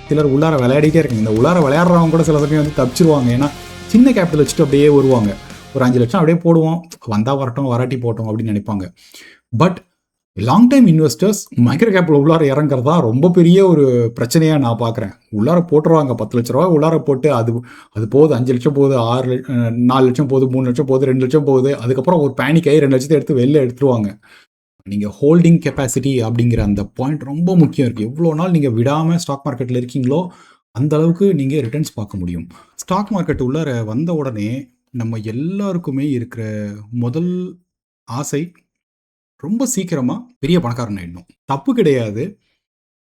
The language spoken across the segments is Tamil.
சிலர் உள்ளார விளையாடிட்டே இருக்காங்க. இந்த உள்ளார விளையாடுறவங்க கூட சில சமயம் வந்து தப்பிச்சிருவாங்க. ஏன்னா சின்ன கேபிட்டல் வச்சுட்டு அப்படியே வருவாங்க. ஒரு 5 லட்சம் அப்படியே போடுவோம், வந்தால் வரட்டும் வராட்டி போட்டோம் அப்படின்னு நினைப்பாங்க. But long time investors micro கேப்பில் உள்ளார இறங்குறதா ரொம்ப பெரிய ஒரு பிரச்சனையாக நான் பார்க்குறேன். உள்ளார போட்டுருவாங்க 10 லட்ச ரூபா உள்ளார போட்டு அது போகுது, 5 லட்சம் போகுது, 4 லட்சம் போகுது, 3 லட்சம் போகுது, 2 லட்சம் போகுது. அதுக்கப்புறம் ஒரு பேனிக் ஆகி 2 லட்சத்தை எடுத்து வெளில எடுத்துருவாங்க. நீங்கள் ஹோல்டிங் கெப்பாசிட்டி அப்படிங்கிற அந்த பாயிண்ட் ரொம்ப முக்கியம் இருக்குது. எவ்வளோ நாள் நீங்கள் விடாமல் ஸ்டாக் மார்க்கெட்டில் இருக்கீங்களோ அந்த அளவுக்கு நீங்கள் ரிட்டர்ன்ஸ் பார்க்க முடியும். ஸ்டாக் மார்க்கெட் உள்ளார வந்த உடனே நம்ம எல்லாருக்குமே இருக்கிற முதல் ஆசை ரொம்ப சீக்கிரமாக பெரிய பணக்காரன் ஆகிடணும். தப்பு கிடையாது,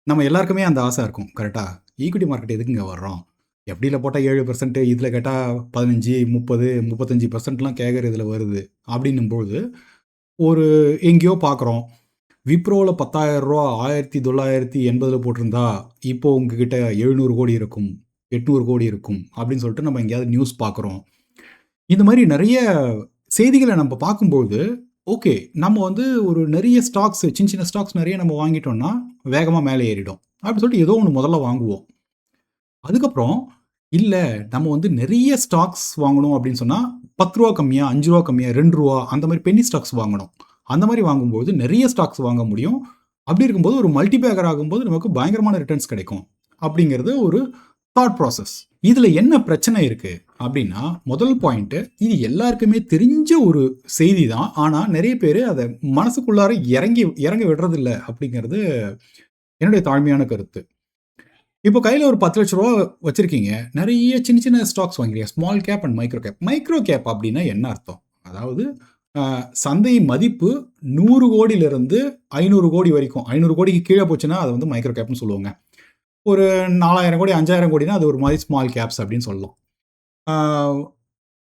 நம்ம எல்லாருக்குமே அந்த ஆசை இருக்கும். கரெக்டாக ஈக்விட்டி மார்க்கெட் எதுக்குங்க வர்றோம்? எப்படியில் போட்டால் 7%, இதில் கேட்டால் 15, 30, 35%லாம் கேட்குற இதில் வருது அப்படின்னும்போது ஒரு எங்கேயோ பார்க்குறோம். விப்ரோவில் 10,000 ரூபா 1980 போட்டிருந்தா இப்போ உங்ககிட்ட 700 கோடி இருக்கும், 800 கோடி இருக்கும் அப்படின்னு சொல்லிட்டு நம்ம எங்கேயாவது நியூஸ் பார்க்குறோம். இந்த மாதிரி நிறைய செய்திகளை நம்ம பார்க்கும்போது ஓகே, நம்ம வந்து ஒரு நிறைய ஸ்டாக்ஸ், சின்ன சின்ன ஸ்டாக்ஸ் நிறைய நம்ம வாங்கிட்டோம்னா வேகமாக மேலே ஏறிடும் அப்படின்னு சொல்லிட்டு ஏதோ ஒன்று முதல்ல வாங்குவோம். அதுக்கப்புறம் இல்லை, நம்ம வந்து நிறைய ஸ்டாக்ஸ் வாங்கணும் அப்படின்னு சொன்னால் 10 ரூபா கம்மியாக, 5 ரூபா கம்மியாக, 2 ரூபா அந்த மாதிரி பென்னி ஸ்டாக்ஸ் வாங்கணும். அந்த மாதிரி வாங்கும்போது நிறைய ஸ்டாக்ஸ் வாங்க முடியும். அப்படி இருக்கும்போது ஒரு மல்டிபேக்கர் ஆகும்போது நமக்கு பயங்கரமான ரிட்டர்ன்ஸ் கிடைக்கும் அப்படிங்கிறது ஒரு தாட் ப்ராசஸ். இதில் என்ன பிரச்சனை இருக்குது அப்படின்னா, முதல் பாயிண்ட்டு, இது எல்லாருக்குமே தெரிஞ்ச ஒரு செய்தி தான். ஆனால் நிறைய பேர் அதை மனசுக்குள்ளார இறங்க விடுறதில்லை அப்படிங்கிறது என்னுடைய தாழ்மையான கருத்து. இப்போ கையில் ஒரு 10 லட்ச ரூபா வச்சுருக்கீங்க, நிறைய சின்ன சின்ன ஸ்டாக்ஸ் வாங்குறீங்க, small cap and micro gap. Micro gap அப்படின்னா என்ன அர்த்தம்? அதாவது சந்தை மதிப்பு 100 கோடியிலிருந்து 500 கோடி வரைக்கும், 500 கோடிக்கு கீழே போச்சுன்னா அதை வந்து மைக்ரோ கேப்னு சொல்லுவாங்க. ஒரு 4000 கோடி 5000 கோடினா அது ஒரு மாதிரி ஸ்மால் கேப்ஸ் அப்படின்னு சொல்லலாம்.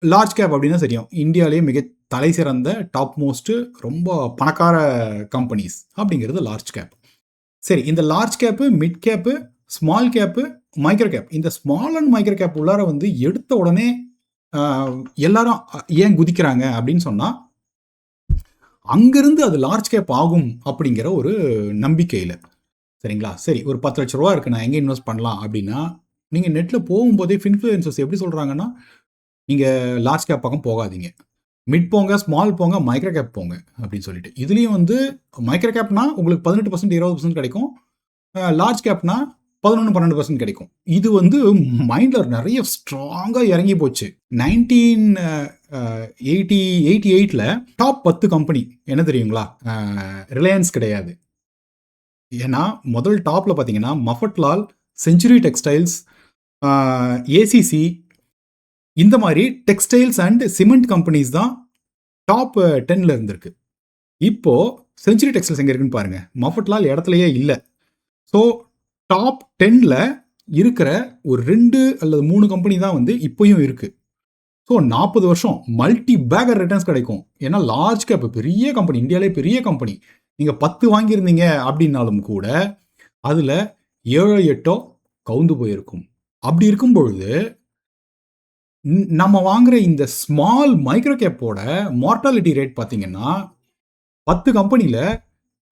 லார்ஜ் கேப் அப்படின்னா தெரியும், இந்தியாவிலேயே மிக தலை சிறந்த டாப் மோஸ்ட்டு ரொம்ப பணக்கார கம்பெனிஸ் அப்படிங்கிறது லார்ஜ் கேப். சரி, இந்த large gap, mid gap, small gap, micro gap, இந்த ஸ்மால் அண்ட் மைக்ரோ கேப் உள்ளார வந்து எடுத்த உடனே எல்லாரும் ஏன் குதிக்கிறாங்க அப்படின்னு சொன்னால், அங்கிருந்து அது லார்ஜ் கேப் ஆகும் அப்படிங்கிற ஒரு நம்பிக்கையில். சரிங்களா? சரி, ஒரு 10 லட்ச ரூபா இருக்குது, நான் எங்கே இன்வெஸ்ட் பண்ணலாம் அப்படின்னா, நீங்கள் நெட்டில் போகும்போதே ஃபின்ஃப்ளூயன்சர்ஸ் எப்படி சொல்கிறாங்கன்னா, நீங்கள் லார்ஜ் கேப் பக்கம் போகாதீங்க, மிட் போங்க, ஸ்மால் போங்க, மைக்ரோ கேப் போங்க அப்படின்னு சொல்லிட்டு. இதுலேயும் வந்து மைக்ரோ கேப்னா உங்களுக்கு 18%, 20% கிடைக்கும். லார்ஜ் கேப்னா 11, 12% கிடைக்கும். இது வந்து மைண்டில் நிறைய ஸ்ட்ராங்காக இறங்கி போச்சு. 1988ல் டாப் 10 கம்பெனி என்ன தெரியுங்களா? ரிலையன்ஸ் கிடையாது. ஏன்னா முதல் டாப்பில் பார்த்தீங்கன்னா மஃபட்லால், செஞ்சுரி டெக்ஸ்டைல்ஸ், ஏசிசி, இந்த மாதிரி டெக்ஸ்டைல்ஸ் அண்ட் சிமெண்ட் கம்பெனிஸ் தான் டாப் 10ல் இருந்திருக்கு. இப்போது செஞ்சுரி டெக்ஸ்டைல்ஸ் எங்கே இருக்குன்னு பாருங்கள், மஃபட்லால் இடத்துலையே இல்லை. ஸோ டாப் 10ல் இருக்கிற ஒரு 2 அல்லது 3 கம்பெனி தான் வந்து இப்போயும் இருக்குது. ஸோ 40 வருஷம் மல்டி பேக்கர் ரிட்டர்ன்ஸ் கிடைக்கும். ஏன்னா லார்ஜ் கேப் பெரிய கம்பெனி, இந்தியாவிலே பெரிய கம்பெனி. நீங்கள் 10 வாங்கியிருந்தீங்க அப்படின்னாலும் கூட அதில் 7 8 கவுந்து போயிருக்கும். அப்படி இருக்கும் பொழுது நம்ம வாங்குற இந்த ஸ்மால் மைக்ரோ கேப்போட மார்டாலிட்டி ரேட் பார்த்தீங்கன்னா 10 கம்பெனியில்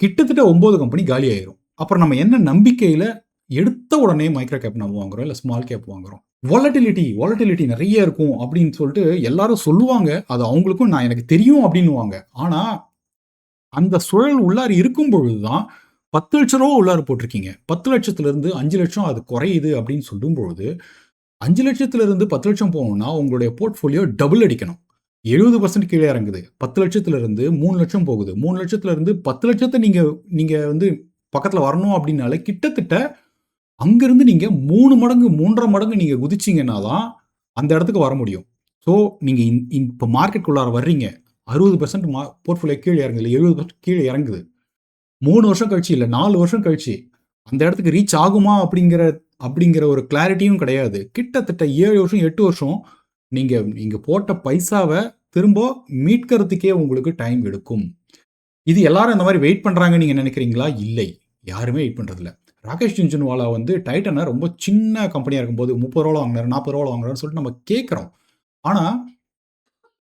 கிட்டத்தட்ட 9 கம்பெனி காலி ஆயிரும். அப்புறம் நம்ம என்ன நம்பிக்கையில் எடுத்த உடனே மைக்ரோ கேப் நம்ம வாங்குறோம், இல்லை ஸ்மால் கேப் வாங்குறோம்? வாலட்டிலிட்டி நிறைய இருக்கும் அப்படின்னு சொல்லிட்டு எல்லாரும் சொல்லுவாங்க. அது அவங்களுக்கும் நான் எனக்கு தெரியும் அப்படின்னுவாங்க. ஆனால் அந்த சுழல் உள்ளார இருக்கும் பொழுது தான் 10 லட்ச ரூபா உள்ளார போட்டிருக்கீங்க, 10 லட்சத்திலிருந்து 5 லட்சம் அது குறையுது அப்படின்னு சொல்லும் பொழுது 5 லட்சத்திலிருந்து 10 லட்சம் போகணும்னா உங்களுடைய போர்ட்ஃபோலியோ டபுள் அடிக்கணும். 70% கீழே இறங்குது. 10 லட்சத்திலிருந்து 3 லட்சம் போகுது. 3 லட்சத்திலிருந்து 10 லட்சத்தை நீங்கள் வந்து பக்கத்தில் வரணும் அப்படின்னாலே கிட்டத்தட்ட அங்கிருந்து நீங்கள் 3 மடங்கு 3.5 மடங்கு நீங்கள் குதிச்சிங்கன்னா தான் அந்த இடத்துக்கு வர முடியும். ஸோ நீங்கள் இப்போ மார்க்கெட்டுக்குள்ளார வர்றீங்க, 60% போர்ட்ஃபோலியோ கீழே இறங்குது, 70% கீழே இறங்குது. 3 வருஷம் கழிச்சு, இல்லை 4 வருஷம் கழிச்சு அந்த இடத்துக்கு ரீச் ஆகுமா அப்படிங்கிற ஒரு கிளாரிட்டியும் கிடையாது. கிட்டத்தட்ட 7 வருஷம் 8 வருஷம் நீங்கள் போட்ட பைசாவை திரும்ப மீட்கிறதுக்கே உங்களுக்கு டைம் எடுக்கும். இது எல்லாரும் இந்த மாதிரி வெயிட் பண்ணுறாங்கன்னு நீங்கள் நினைக்கிறீங்களா? இல்லை, யாருமே வெயிட் பண்ணுறதில்ல. ராகேஷ் ஜுன்ஜுன்வாலா வந்து டைட்டனை ரொம்ப சின்ன கம்பெனியாக இருக்கும்போது 30 ரூபா வாங்கினார், 40 ரூபா வாங்குறாருன்னு சொல்லிட்டு நம்ம கேட்குறோம். ஆனால்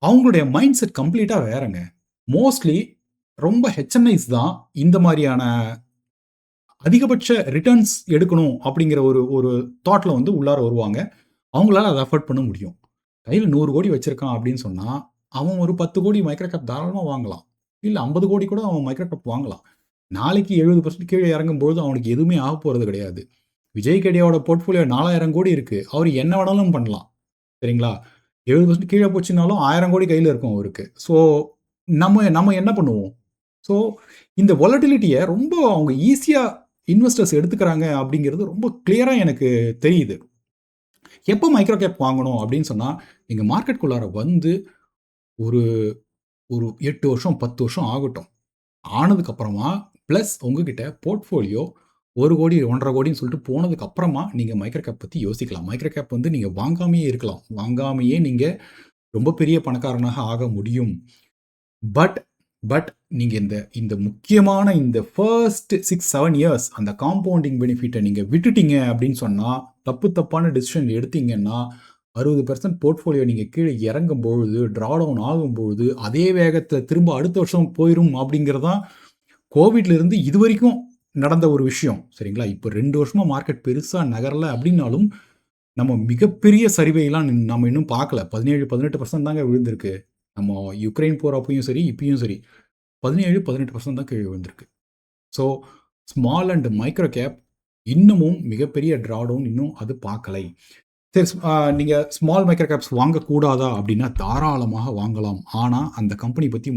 அவங்களுடைய மைண்ட் செட் கம்ப்ளீட்டாக வேறங்க. மோஸ்ட்லி ரொம்ப ஹெச்என்ஐஸ் தான் இந்த மாதிரியான அதிகபட்ச ரிட்டர்ன்ஸ் எடுக்கணும் அப்படிங்கிற ஒரு ஒரு தாட்ல வந்து உள்ளார வருவாங்க. அவங்களால அதை அஃபோர்ட் பண்ண முடியும். கையில் 100 கோடி வச்சிருக்கான் அப்படின்னு சொன்னா, அவன் ஒரு 10 கோடி மைக்ரோ கேப் தாராளமா வாங்கலாம். இல்ல 50 கோடி கூட அவன் மைக்ரோ கேப் வாங்கலாம். நாளைக்கு 70% கீழே இறங்கும்போது அவனுக்கு எதுவுமே ஆகப் போறது கிடையாது. விஜய் கேடியாவோட போர்ட்ஃபோலியோ 4000 கோடி இருக்கு. அவர் என்ன வேணாலும் பண்ணலாம். சரிங்களா? 70% கீழே போச்சுன்னாலும் 1000 கோடி கையில இருக்கும் அவருக்கு. ஸோ நம்ம நம்ம என்ன பண்ணுவோம்? ஸோ இந்த வாலட்டிலிட்டிய ரொம்ப அவங்க ஈஸியா இன்வெஸ்டர்ஸ் எடுத்துக்கிறாங்க அப்படிங்கிறது ரொம்ப கிளியரா எனக்கு தெரியுது. எப்போ மைக்ரோ கேப் வாங்கணும் அப்படின்னு சொன்னா, நீங்க மார்க்கெட்குள்ளார வந்து ஒரு ஒரு 8 வருஷம், 10 வருஷம் ஆகட்டும். ஆனதுக்கு அப்புறமா பிளஸ் உங்ககிட்ட போர்ட்ஃபோலியோ 1 கோடி, 1.5 கோடின்னு சொல்லிட்டு போனதுக்கு அப்புறமா நீங்க மைக்ரோ கேப் பத்தி யோசிக்கலாம். மைக்ரோ கேப் வந்து நீங்க வாங்காமயே இருக்கலாம். வாங்காமயே நீங்க ரொம்ப பெரிய பணக்காரனாக ஆக முடியும். பட் பட் நீங்க இந்த இந்த முக்கியமான இந்த ஃபர்ஸ்ட் 6, 7 இயர்ஸ் அந்த காம்பவுண்டிங் பெனிஃபிட்டை நீங்க விட்டுட்டீங்க அப்படின்னு சொன்னா, தப்பான டிசிஷன் எடுத்தீங்கன்னா, 60% போர்ட்ஃபோலியோ நீங்க கீழே இறங்கும் பொழுது, ட்ரா டவுன் ஆகும்பொழுது, அதே வேகத்துல திரும்ப அடுத்த வருஷம் போயிரும் அப்படிங்கிறது தான் கோவிட்ல இருந்து இதுவரைக்கும் நடந்த ஒரு விஷயம். சரிங்களா? இப்போ 2 வருஷமா மார்க்கெட் பெருசா நகரல அப்படின்னாலும், நம்ம மிகப்பெரிய சரிவைலாம் நம்ம இன்னும் பார்க்கல. 17, 18% தாங்க விழுந்திருக்கு. நம்ம யுக்ரைன் போர் அப்பயும் சரி, இப்பயும் சரி 17, 18% தான் கீழே விழுந்திருக்கு. So small and micro gap இன்னமும் மிகப்பெரிய ட்ராடவுன் இன்னும் அது பார்க்கலை. சரி, நீங்க ஸ்மால் மைக்ரோ கேப்ஸ் வாங்கக்கூடாதா அப்படின்னா தாராளமாக வாங்கலாம். ஆனா அந்த கம்பெனி பத்தி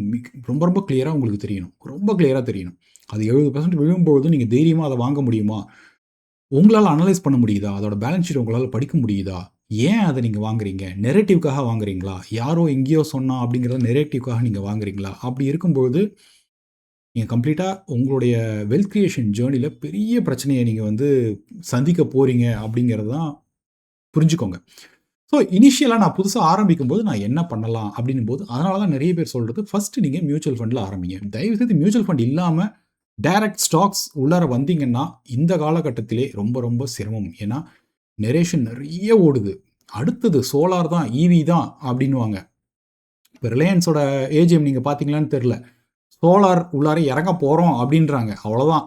ரொம்ப ரொம்ப கிளியரா உங்களுக்கு தெரியணும். ரொம்ப கிளியரா தெரியணும். அது 70% விழும்போது நீங்க தைரியமா அதை வாங்க முடியுமா? உங்களால அனலைஸ் பண்ண முடியுதா? அதோட பேலன்ஸ் ஷீட் உங்களால படிக்க முடியுதா? ஏன் அதை நீங்க வாங்குறீங்க? நெரேட்டிவ்க்காக வாங்குறீங்களா? யாரோ எங்கேயோ சொன்னா அப்படிங்கிறத நெரேட்டிவ்க்காக நீங்க வாங்குறீங்களா? அப்படி இருக்கும்போது நீங்க கம்ப்ளீட்டா உங்களுடைய வெல்த் கிரியேஷன் ஜேர்னில பெரிய பிரச்சனைய நீங்க வந்து சந்திக்க போறீங்க அப்படிங்கிறது தான் புரிஞ்சுக்கோங்க. ஸோ இனிஷியலா நான் புதுசா ஆரம்பிக்கும்போது நான் என்ன பண்ணலாம் அப்படின்னும்போது, அதனால தான் நெறைய பேர் சொல்றது, ஃபர்ஸ்ட் நீங்க மியூச்சுவல் ஃபண்ட்ல ஆரம்பிங்க. தயவுசெய்து மியூச்சுவல் ஃபண்ட் இல்லாம டைரக்ட் ஸ்டாக்ஸ் உள்ளார வந்தீங்கன்னா, இந்த காலகட்டத்திலே ரொம்ப ரொம்ப சிரமம். ஏன்னா, நரேஷன் நெறைய ஓடுது. அடுத்தது சோலார் தான், ஈவி தான் அப்படின்னுவாங்க. இப்ப ரிலையன்ஸோட ஏஜிஎம் நீங்க பார்த்தீங்களான்னு தெரியல. சோலார் உள்ளார இறங்க போறோம் அப்படின்றாங்க. அவ்வளோதான்.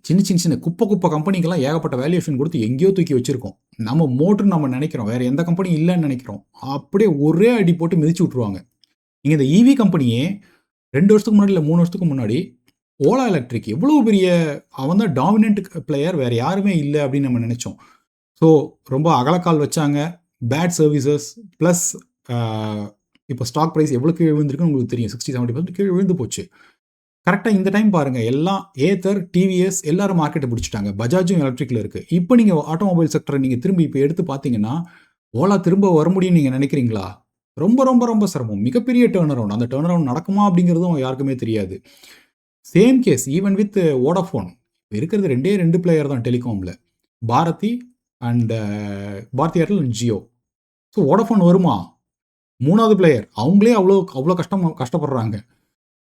சின்ன சின்ன சின்ன குப்பை கம்பெனிக்கெல்லாம் ஏகப்பட்ட வேல்யூவேஷன் கொடுத்து எங்கேயோ தூக்கி வச்சிருக்கோம். நம்ம மோட்டர்னு நம்ம நினைக்கிறோம். வேற எந்த கம்பெனியும் இல்லைன்னு நினைக்கிறோம். அப்படியே ஒரே அடி போட்டு மிதிச்சு விட்டுருவாங்க. நீங்க இந்த ஈவி கம்பெனியே 2 வருஷத்துக்கு முன்னாடி இல்ல 3 வருஷத்துக்கு முன்னாடி ஓலா எலக்ட்ரிக் எவ்வளவு பெரிய அவன் தான் டாமினன்ட் பிளேயர், வேற யாருமே இல்ல அப்படின்னு நம்ம நினைச்சோம். ஸோ ரொம்ப அகலக்கால் வச்சாங்க. பேட் சர்வீசஸ் பிளஸ் இப்போ ஸ்டாக் பிரைஸ் எவ்வளோ கீழே விழுந்திருக்குன்னு உங்களுக்கு தெரியும். 60, 70% கீழே விழுந்து போச்சு. கரெக்டாக இந்த டைம் பாருங்க, எல்லாம் ஏத்தர், டிவிஎஸ் எல்லாரும் மார்க்கெட்டை பிடிச்சிட்டாங்க. பஜாஜும் எலக்ட்ரிக்ல இருக்கு. இப்போ நீங்க ஆட்டோமொபைல் செக்டரை நீங்க திரும்பி இப்போ எடுத்து பார்த்தீங்கன்னா, ஓலா திரும்ப வர முடியும்னு நீங்க நினைக்கிறீங்களா? ரொம்ப ரொம்ப ரொம்ப சிரமம். மிகப்பெரிய டர்ன் அரவுண்ட். அந்த டர்ன் அரவுண்ட் நடக்குமா அப்படிங்கிறதும் யாருக்குமே தெரியாது. Same case even with Vodafone. இருக்கிறது 2 பிளேயர் தான் டெலிகாம்ல. Bharti and Bharti Airtel and Jio. So Vodafone வருமா? 3வது பிளேயர். அவங்களே அவ்வளோ கஷ்டப்படுறாங்க.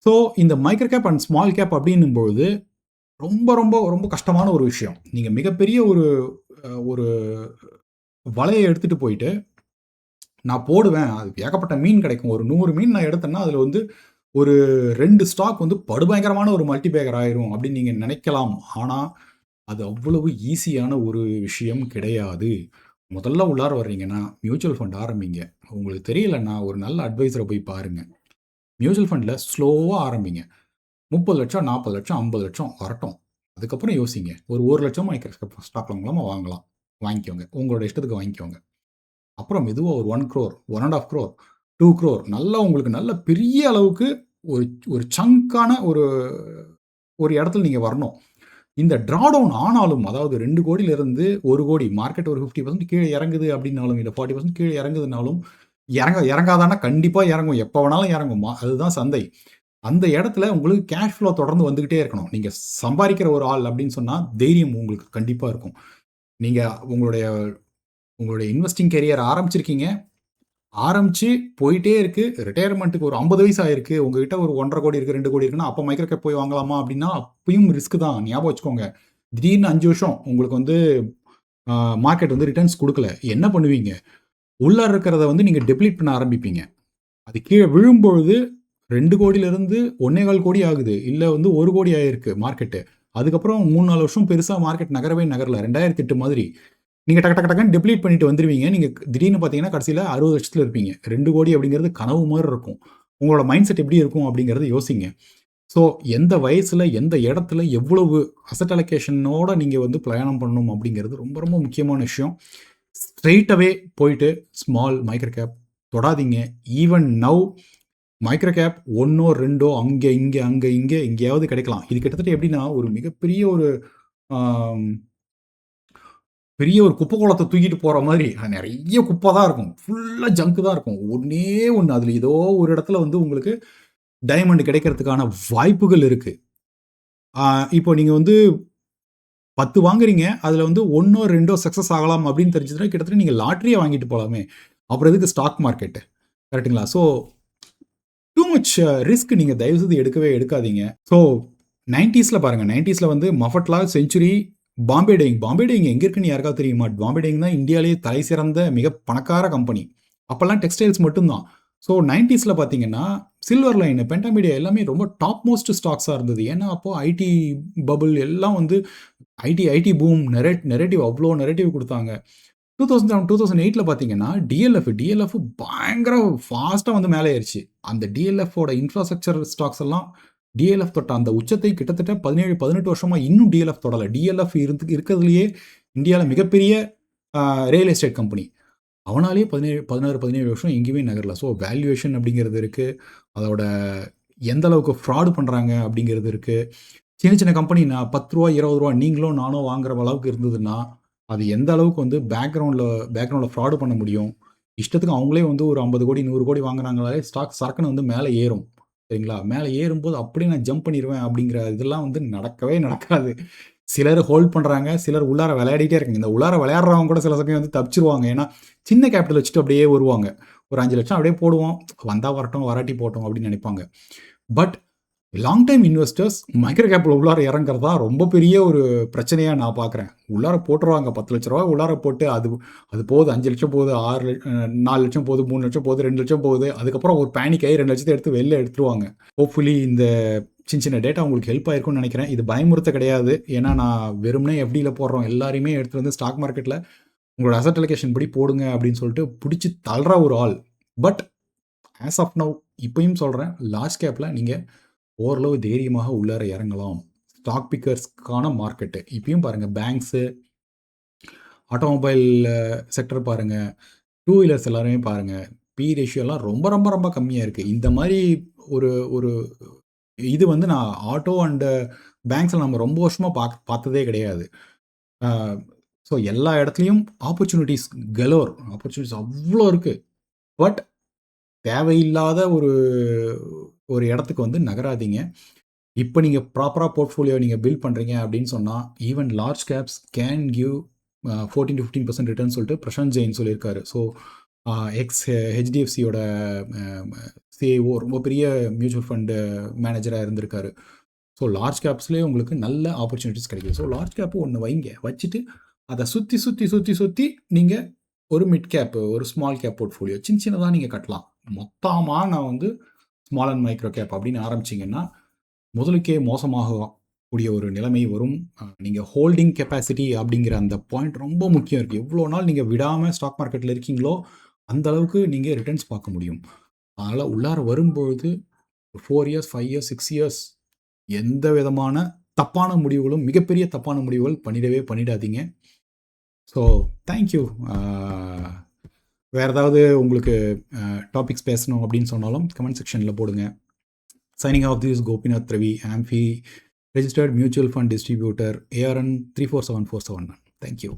ஸோ இந்த micro cap and small cap அப்படின்னும்பொழுது ரொம்ப ரொம்ப ரொம்ப கஷ்டமான ஒரு விஷயம். நீங்க மிகப்பெரிய ஒரு ஒரு வலையை எடுத்துட்டு போயிட்டு நான் போடுவேன். அதுக்கு ஏகப்பட்ட மீன் கிடைக்கும். ஒரு 100 மீன் நான் எடுத்தேன்னா அதில் வந்து ஒரு 2 ஸ்டாக் வந்து படுபயங்கரமான ஒரு மல்டிபேக்கர் ஆயிரும் அப்படின்னு நீங்க நினைக்கலாம். ஆனா அது அவ்வளவு ஈஸியான ஒரு விஷயம் கிடையாது. முதல்ல உள்ளார வர்றீங்கன்னா மியூச்சுவல் ஃபண்ட் ஆரம்பிங்க. உங்களுக்கு தெரியலன்னா ஒரு நல்ல அட்வைசரை போய் பாருங்க. மியூச்சுவல் ஃபண்டில் ஸ்லோவாக ஆரம்பிங்க. 30 லட்சம், 40 லட்சம், 50 லட்சம் வரட்டும். அதுக்கப்புறம் யோசிங்க. ஒரு 1 லட்சம் ஸ்டாக் வாங்கலாம். வாங்கிக்கோங்க. உங்களோட இஷ்டத்துக்கு வாங்கிக்கோங்க. அப்புறம் மெதுவாக ஒரு 1 crore, 1.5 crore, 2 crore நல்லா உங்களுக்கு நல்ல பெரிய அளவுக்கு ஒரு ஒரு சங்கான ஒரு ஒரு இடத்துல நீங்கள் வரணும். இந்த ட்ராடவுன் ஆனாலும், அதாவது 2 கோடியிலிருந்து 1 கோடி மார்க்கெட் ஒரு 50% கீழே இறங்குது அப்படின்னாலும், இல்லை 40% கீழே இறங்குதுனாலும், இறங்காதானா கண்டிப்பாக இறங்கும். எப்போ வேணாலும் இறங்கும். அதுதான் சந்தை. அந்த இடத்துல உங்களுக்கு கேஷ் ஃப்ளோ தொடர்ந்து வந்துகிட்டே இருக்கணும். நீங்க சம்பாதிக்கிற ஒரு ஆள் அப்படின்னு சொன்னா தைரியம் உங்களுக்கு கண்டிப்பா இருக்கும். நீங்க உங்களுடைய உங்களுடைய இன்வெஸ்டிங் கெரியர் ஆரம்பிச்சிருக்கீங்க. ஆரம்பிச்சு போயிட்டே இருக்கு. ரிட்டயர்மெண்ட்டுக்கு ஒரு 50 வயசு ஆயிருக்கு. உங்ககிட்ட ஒரு 1.5 கோடி இருக்கு, 2 கோடி இருக்குன்னா, அப்போ மைக்ரோ கேப் போய் வாங்கலாமா அப்படின்னா, அப்பயும் ரிஸ்க் தான். ஞாபகம் வச்சுக்கோங்க. திடீர்னு 5 வருஷம் உங்களுக்கு வந்து மார்க்கெட் வந்து ரிட்டர்ன்ஸ் குடுக்கல. என்ன பண்ணுவீங்க? உள்ளார இருக்கிறத வந்து நீங்க டெப்லீட் பண்ண ஆரம்பிப்பீங்க. அது கீழே விழும்பொழுது 2 கோடியிலிருந்து 1.25 கோடி ஆகுது. இல்ல வந்து 1 கோடி ஆயிருக்கு மார்க்கெட்டு. அதுக்கப்புறம் 3-4 வருஷம் பெருசா மார்க்கெட் நகரவே நகரல. 2008 மாதிரி. நீங்க டக்கு டக்கு டக்குன்னு டெப்ளீட் பண்ணிட்டு வந்துருவீங்க. நீங்க திடீர்னு பார்த்தீங்கன்னா, கடைசியில 60 லட்சத்துல இருப்பீங்க. 2,00,00,000 அப்படிங்கிறது கனவு மாரி இருக்கும். உங்களோட மைண்ட் செட் எப்படி இருக்கும் அப்படிங்கிறத யோசிங்க. ஸோ எந்த வயசுல, எந்த இடத்துல, எவ்வளவு அசெட் அலோகேஷனோட நீங்க வந்து பிரயாணம் பண்ணணும் அப்படிங்கிறது ரொம்ப ரொம்ப முக்கியமான விஷயம். ஸ்ட்ரெய்ட் அவே போயிட்டு ஸ்மால், மைக்ரோ கேப் தொடாதீங்க. ஈவன் நவ் மைக்ரோ கேப் 1ஓ 2ஓ அங்க, இங்க, அங்க, இங்க எங்கேயாவது கிடைக்கலாம். இது கிட்டத்தட்ட எப்படின்னா, ஒரு மிகப்பெரிய ஒரு ஆம் பெரிய ஒரு குப்பை கூளத்த தூக்கிட்டு போற மாரி, நெறைய குப்பை தான் இருக்கும். ஃபுல்லா ஜங்க் தான் இருக்கும். ஒண்ணே ஒண்ணு அதுல ஏதோ ஒரு இடத்துல வந்து உங்களுக்கு டைமண்ட் கிடைக்கிறதுக்கான வாய்ப்புகள் இருக்கு. ஆ இப்போ நீங்க வந்து 10 வாங்குறீங்க. அதுல வந்து 1ஓ 2ஓ சக்சஸ் ஆகலாம் அப்படின்னு தெரிஞ்சதுன்னா, கிட்டத்தட்ட நீங்க லாட்டரியே வாங்கிட்டு போலாமே. அப்புறம் எதுக்கு ஸ்டாக் மார்க்கெட்? கரெக்ட்டுங்களா? ஸோ டூ மச் ரிஸ்க் நீங்க தயவு செய்து எடுக்கவே எடுக்காதீங்க. ஸோ 90ஸ்ல பாருங்க. 90ஸ்ல வந்து மஃபட்லால், செஞ்சுரி, பாம்பே டேயிங். பாம்பே டேயிங் எங்க இருக்குன்னு யாருக்காவது தெரியுமா? பாம்பே டேயிங் தான் இந்தியாவிலேயே தலை சிறந்த மிக பணக்கார கம்பெனி. அப்பல்லாம் டெக்ஸ்டைல்ஸ் மட்டும் தான். ஸோ 90ஸ்ல பார்த்தீங்கன்னா, சில்வர் லைன், பென்டாமீடியா எல்லாமே ரொம்ப டாப் மோஸ்ட் ஸ்டாக்ஸா இருந்தது. ஏன்னா, அப்போ ஐடி பபிள் எல்லாம் வந்து ஐடி ஐடி பூம் நரேட்டிவ் அவ்ளோ நரேட்டிவ் குடுத்தாங்க. 2007, 2008ல பார்த்தீங்கன்னா, டிஎல்எஃப் பயங்கர ஃபாஸ்ட்டா வந்து மேலே ஏறுச்சு. அந்த டிஎல்எஃப்போட இன்ஃப்ராஸ்ட்ரக்சர் ஸ்டாக்ஸ் எல்லாம் டிஎல்எஃப் தொட்ட அந்த உச்சத்தை கிட்டத்தட்ட 17, 18 வருஷமா இன்னும் டிஎல்எஃப் தொடல. டிஎல்எஃப் இருக்கிறதுலயே இந்தியால மிகப்பெரிய ரியல் எஸ்டேட் கம்பெனி. அவனாலேயே 16, 17 வருஷம் எங்கேயுமே நகரல. ஸோ வேல்யூவேஷன் அப்படிங்கிறது இருக்கு. அதோட எந்த அளவுக்கு ஃப்ராட் பண்றாங்க அப்படிங்கிறது இருக்கு. சின்ன சின்ன கம்பெனி நான் ரூ. 10 ரூ. 20 நீங்களும் நானும் வாங்குற அளவுக்கு இருந்ததுன்னா, அது எந்த அளவுக்கு வந்து பேக்கிரவுண்ட்ல ஃப்ராட் பண்ண முடியும். இஷ்டத்துக்கு அவங்களே வந்து ஒரு 50 கோடி, 100 கோடி வாங்குனாங்கனாலே ஸ்டாக் சரக்குன்னு வந்து மேல ஏறும். சரிங்களா? மேல ஏறும்போது அப்படியே நான் ஜம்ப் பண்ணிருவேன் அப்படிங்கிற இதெல்லாம் வந்து நடக்கவே நடக்காது. சிலர் ஹோல்ட் பண்றாங்க. சிலர் உள்ளார விளையாடிட்டே இருக்காங்க. இந்த உள்ளார விளையாடுறவங்க கூட சில சமயம் வந்து தப்பிச்சுருவாங்க. ஏன்னா, சின்ன கேப்பிட்டல் வச்சுட்டு அப்படியே வருவாங்க. ஒரு 5 லட்சம் அப்படியே போடுவோம். வந்தா வரட்டும், வராட்டி போட்டும் அப்படின்னு நினைப்பாங்க. But long time investors micro கேப்ல உள்ளார இறங்குறது தான் ரொம்ப பெரிய ஒரு பிரச்சனையா நான் பார்க்குறேன். உள்ளார போட்டுருவாங்க ரூ. 10,00,000 உள்ளார போட்டு அது அது போகுது 5 லட்சம் போகுது, 4 லட்சம் போகுது, 3 லட்சம் போகுது, 2 லட்சம் போகுது. அதுக்கப்புறம் ஒரு பேனிக் ஆகி 2 லட்சத்த எடுத்து வெளில எடுத்துருவாங்க. ஹோப்ஃபுல்லி இந்த சின்ன சின்ன டேட்டா உங்களுக்கு ஹெல்ப் ஆயிருக்கும்னு நினைக்கிறேன். இது பயமுறுத்த கிடையாது. ஏன்னா நான் வெறுமனே எஃப்டில போடுறோம் எல்லாரையுமே எடுத்துட்டு வந்து ஸ்டாக் மார்க்கெட்ல உங்களோட அசெட் அலோகேஷன் படி போடுங்க அப்படின்னு சொல்லிட்டு பிடிச்சு தள்ளுற ஒரு ஆள். பட் ஆஸ் ஆஃப் நவ் இப்பயும் சொல்றேன், லார்ஜ் கேப்ல நீங்க ஓரளவு தைரியமாக உள்ளார இறங்கலாம். ஸ்டாக் பிக்கர்ஸ்க்கான மார்க்கெட்டு. இப்பயும் பாருங்க பேங்க்ஸு, ஆட்டோமொபைல் செக்டர் பாருங்க, டூ வீலர்ஸ் எல்லாருமே பாருங்க. பி ரேஷியோலாம் ரொம்ப ரொம்ப ரொம்ப கம்மியா இருக்கு. இந்த மாரி ஒரு ஒரு இது வந்து நான் ஆட்டோ அண்ட் பேங்க்ஸ்ல நம்ம ரொம்ப வருஷமா பார்த்ததே கிடையாது. ஆ ஸோ எல்லா இடத்துலயும் ஆப்பர்ச்சுனிட்டீஸ் கலோர். ஆப்பர்ச்சுனிட்டீஸ் அவ்ளோ இருக்கு. பட் தேவையில்லாத ஒரு ஒரு இடத்துக்கு வந்து நகராதீங்க. இப்ப நீங்க ப்ராப்பரா போர்ட்ஃபோலியோ நீங்க பில்ட் பண்றீங்க அப்படின்னு சொன்னா, even large caps can give 14-15% return சொல்லிட்டு பிரசாந்த் ஜெயின் சொல்லியிருக்காரு. ஸோ எக்ஸ் ஹெச்டிஎஃப்சியோட சிஐஓ ரொம்ப பெரிய மியூச்சுவல் ஃபண்ட் மேனேஜரா இருந்திருக்காரு. ஸோ லார்ஜ் கேப்ஸ்லேயே உங்களுக்கு நல்ல ஆப்பர்ச்சுனிட்டிஸ் கிடைக்குது. ஸோ லார்ஜ் கேப் ஒண்ணு வைங்க. வச்சுட்டு அத சுத்தி, சுத்தி, சுத்தி, சுத்தி நீங்க ஒரு மிட் கேப், ஒரு ஸ்மால் கேப் போர்ட்ஃபோலியோ சின்ன சின்னதா நீங்க கட்டலாம். மொத்தமா நான் வந்து ஸ்மால் அண்ட் மைக்ரோ கேப் அப்படின்னு ஆரம்பிச்சீங்கன்னா, முதலுக்கே மோசமாக கூடிய ஒரு நிலைமை வரும். நீங்க ஹோல்டிங் கெப்பாசிட்டி அப்படிங்கிற அந்த பாயிண்ட் ரொம்ப முக்கியம் இருக்கு. எவ்வளோ நாள் நீங்க விடாம ஸ்டாக் மார்க்கெட்ல இருக்கீங்களோ, அந்த அளவுக்கு நீங்க ரிட்டர்ன்ஸ் பார்க்க முடியும். அதனால உள்ளார வரும்பொழுது 4 இயர்ஸ், 5 இயர்ஸ், 6 இயர்ஸ் எந்த விதமான தப்பான முடிவுகளும், மிகப்பெரிய தப்பான முடிவுகள் பண்ணிடாதீங்க. So thank you. வேற ஏதாவது உங்களுக்கு டாபிக்ஸ் பேசணும் அப்படின்னு சொன்னாலும் கமெண்ட் செக்ஷன்ல போடுங்க. Signing off, this is Gopinath Ravi, AMFI registered mutual fund distributor, ARN 347471. Thank you.